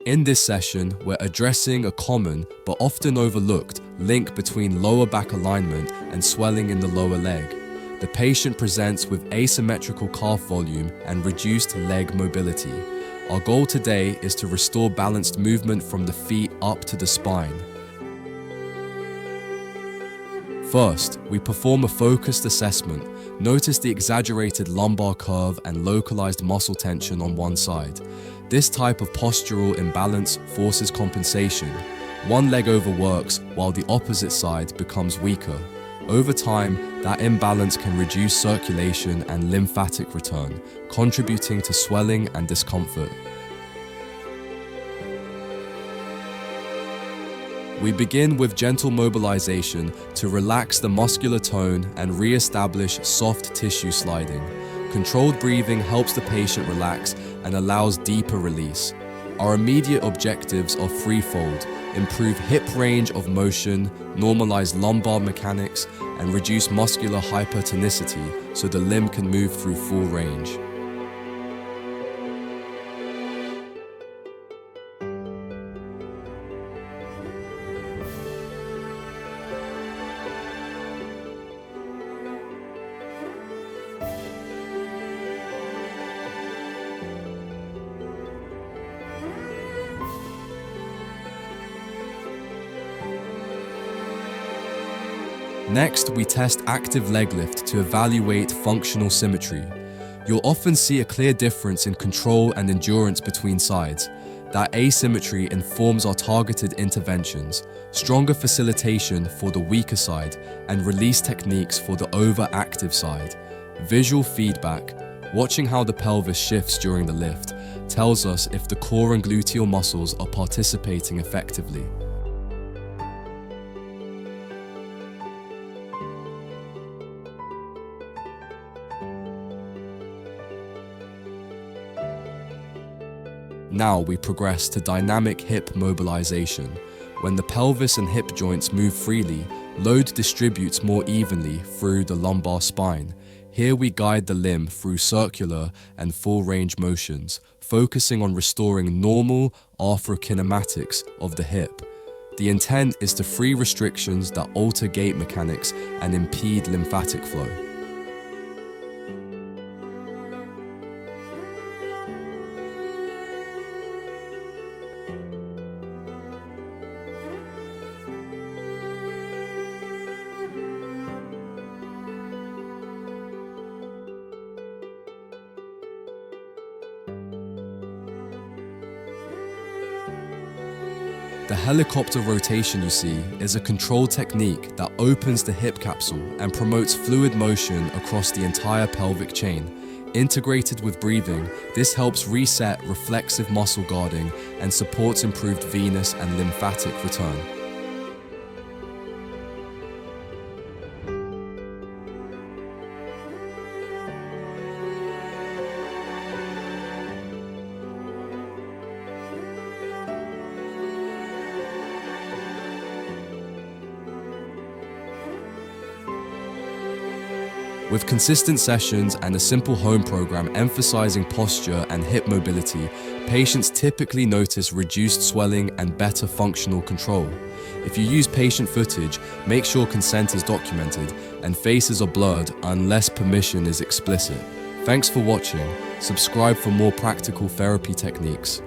In this session, we're addressing a common but often overlooked link between lower back alignment and swelling in the lower leg. The patient presents with asymmetrical calf volume and reduced leg mobility. Our goal today is to restore balanced movement from the feet up to the spine. First, we perform a focused assessment. Notice the exaggerated lumbar curve and localized muscle tension on one side. This type of postural imbalance forces compensation. One leg overworks while the opposite side becomes weaker. Over time, that imbalance can reduce circulation and lymphatic return, contributing to swelling and discomfort. We begin with gentle mobilization to relax the muscular tone and re-establish soft tissue sliding. Controlled breathing helps the patient relax and allows deeper release. Our immediate objectives are threefold: improve hip range of motion, normalize lumbar mechanics, and reduce muscular hypertonicity so the limb can move through full range. Next, we test active leg lift to evaluate functional symmetry. You'll often see a clear difference in control and endurance between sides. That asymmetry informs our targeted interventions, stronger facilitation for the weaker side, and release techniques for the overactive side. Visual feedback, watching how the pelvis shifts during the lift, tells us if the core and gluteal muscles are participating effectively. Now we progress to dynamic hip mobilization. When the pelvis and hip joints move freely, load distributes more evenly through the lumbar spine. Here we guide the limb through circular and full range motions, focusing on restoring normal arthrokinematics of the hip. The intent is to free restrictions that alter gait mechanics and impede lymphatic flow. The helicopter rotation you see is a controlled technique that opens the hip capsule and promotes fluid motion across the entire pelvic chain. Integrated with breathing, this helps reset reflexive muscle guarding and supports improved venous and lymphatic return. With consistent sessions and a simple home program emphasizing posture and hip mobility, patients typically notice reduced swelling and better functional control. If you use patient footage, make sure consent is documented and faces are blurred unless permission is explicit. Thanks for watching. Subscribe for more practical therapy techniques.